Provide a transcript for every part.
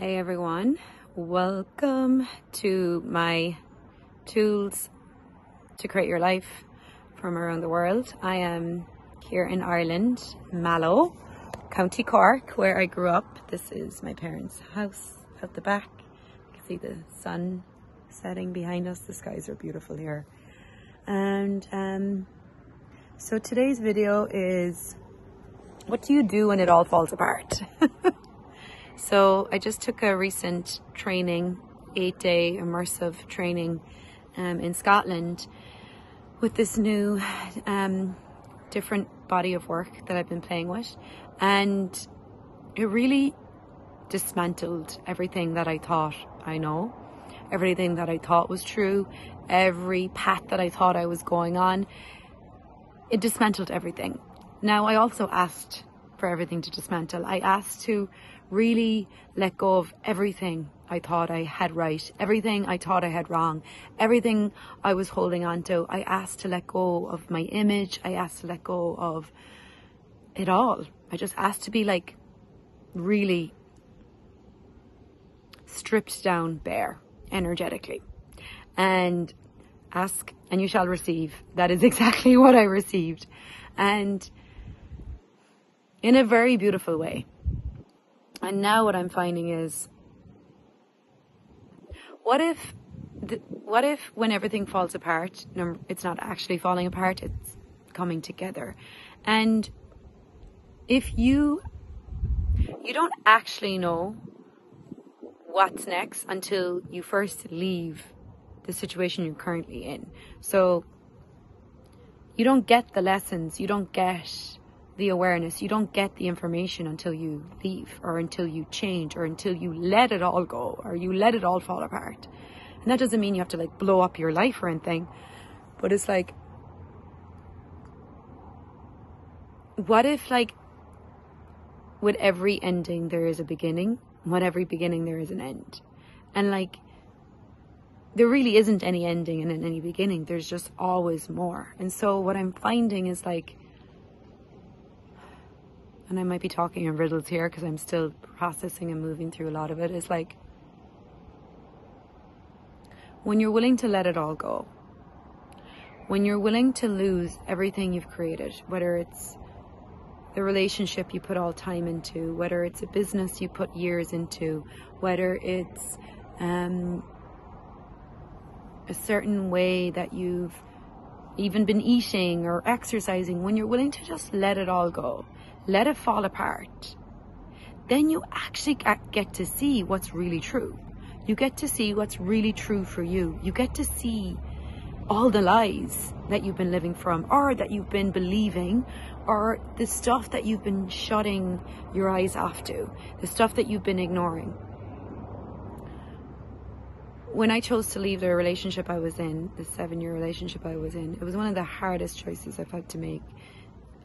Hey everyone, welcome to my tools to create your life from around the world. I am here in Ireland, Mallow, County Cork, where I grew up. This is my parents' house at the back. You can see the sun setting behind us. The skies are beautiful here. And so today's video is, what do you do when it all falls apart? So I just took a recent training, 8-day immersive training in Scotland with this new different body of work that I've been playing with, and it really dismantled everything that I thought I know, everything that I thought was true, every path that I thought I was going on. It dismantled everything. Now, I also asked for everything to dismantle. I asked to really let go of everything I thought I had right, everything I thought I had wrong, everything I was holding on to. I asked to let go of my image. I asked to let go of it all. I just asked to be like really stripped down bare energetically. And ask and you shall receive. That is exactly what I received. And in a very beautiful way. And now what I'm finding is, what if when everything falls apart, it's not actually falling apart, it's coming together. And if you don't actually know what's next until you first leave the situation you're currently in. So you don't get the lessons, you don't get the awareness, you don't get the information until you leave, or until you change, or until you let it all go, or you let it all fall apart. And that doesn't mean you have to like blow up your life or anything, but it's like, what if like with every ending there is a beginning, with every beginning there is an end, and like there really isn't any ending and any beginning, there's just always more. And so what I'm finding is like, and I might be talking in riddles here because I'm still processing and moving through a lot of it, is like, when you're willing to let it all go, when you're willing to lose everything you've created, whether it's the relationship you put all time into, whether it's a business you put years into, whether it's a certain way that you've even been eating or exercising, when you're willing to just let it all go, let it fall apart, then you actually get to see what's really true. You get to see what's really true for you. You get to see all the lies that you've been living from, or that you've been believing, or the stuff that you've been shutting your eyes off to, the stuff that you've been ignoring. When I chose to leave the relationship I was in, the 7-year relationship I was in, it was one of the hardest choices I've had to make.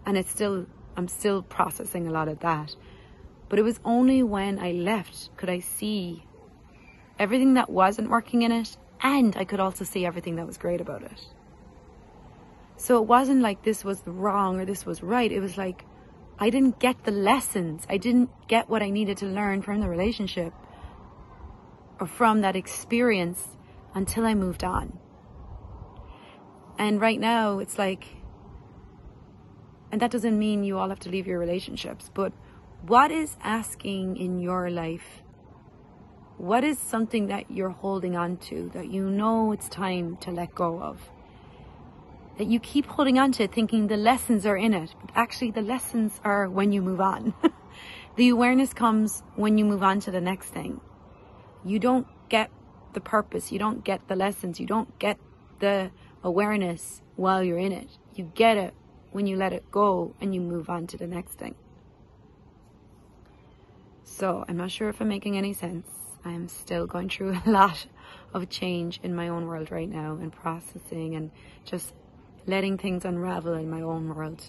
And I'm still processing a lot of that. But it was only when I left could I see everything that wasn't working in it, and I could also see everything that was great about it. So it wasn't like this was wrong or this was right. It was like, I didn't get the lessons. I didn't get what I needed to learn from the relationship or from that experience until I moved on. And right now it's like, and that doesn't mean you all have to leave your relationships, but what is asking in your life? What is something that you're holding on to that you know it's time to let go of? That you keep holding on to, thinking the lessons are in it, but actually the lessons are when you move on. The awareness comes when you move on to the next thing. You don't get the purpose, you don't get the lessons, you don't get the awareness while you're in it. You get it when you let it go and you move on to the next thing. So I'm not sure if I'm making any sense. I'm still going through a lot of change in my own world right now, and processing and just letting things unravel in my own world.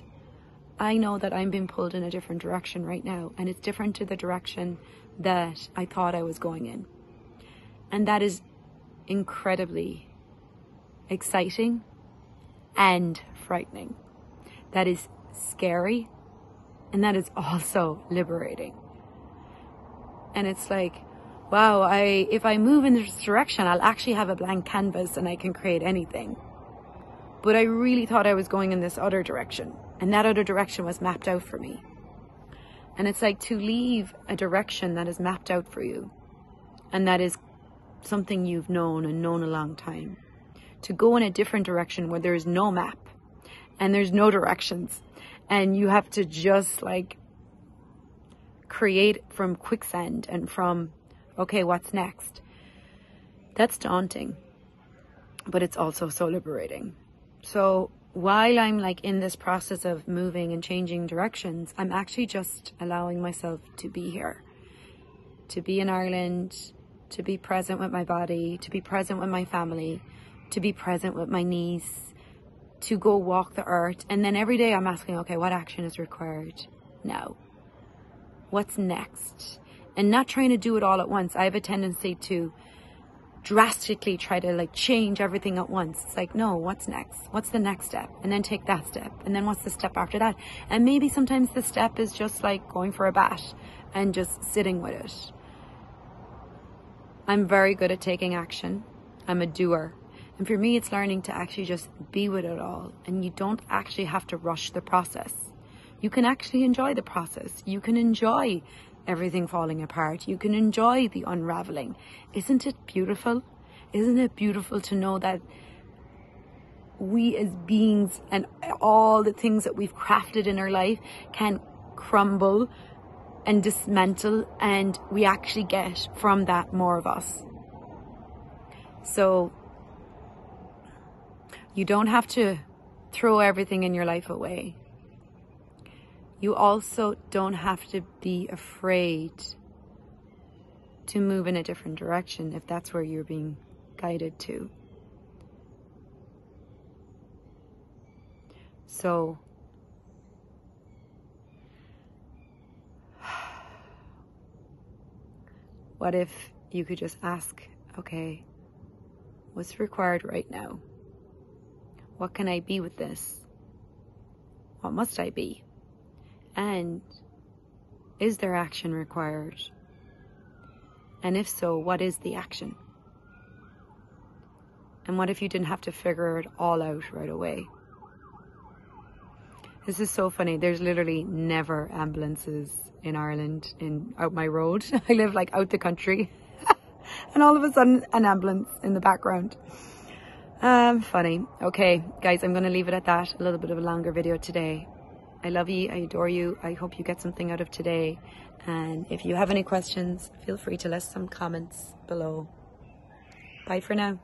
I know that I'm being pulled in a different direction right now, and it's different to the direction that I thought I was going in. And that is incredibly exciting and frightening. That is scary, and that is also liberating. And it's like, wow, if I move in this direction, I'll actually have a blank canvas and I can create anything. But I really thought I was going in this other direction, and that other direction was mapped out for me. And it's like to leave a direction that is mapped out for you, and that is something you've known a long time, to go in a different direction where there is no map and there's no directions, and you have to just like create from quicksand and from, okay, what's next? That's daunting, but it's also so liberating. So while I'm like in this process of moving and changing directions, I'm actually just allowing myself to be here, to be in Ireland, to be present with my body, to be present with my family, to be present with my niece, to go walk the earth. And then every day I'm asking, okay, what action is required now? What's next? And not trying to do it all at once. I have a tendency to drastically try to like change everything at once. It's like, no, what's next? What's the next step? And then take that step. And then what's the step after that? And maybe sometimes the step is just like going for a bath and just sitting with it. I'm very good at taking action. I'm a doer. And for me, it's learning to actually just be with it all. And you don't actually have to rush the process. You can actually enjoy the process. You can enjoy everything falling apart. You can enjoy the unraveling. Isn't it beautiful? Isn't it beautiful to know that we as beings and all the things that we've crafted in our life can crumble and dismantle, and we actually get from that more of us. So you don't have to throw everything in your life away. You also don't have to be afraid to move in a different direction if that's where you're being guided to. So what if you could just ask, okay, what's required right now? What can I be with this? What must I be? And is there action required? And if so, what is the action? And what if you didn't have to figure it all out right away? This is so funny. There's literally never ambulances in Ireland out my road. I live like out the country. And all of a sudden an ambulance in the background. Funny. Okay, guys, I'm going to leave it at that. A little bit of a longer video today. I love you. I adore you. I hope you get something out of today. And if you have any questions, feel free to leave some comments below. Bye for now.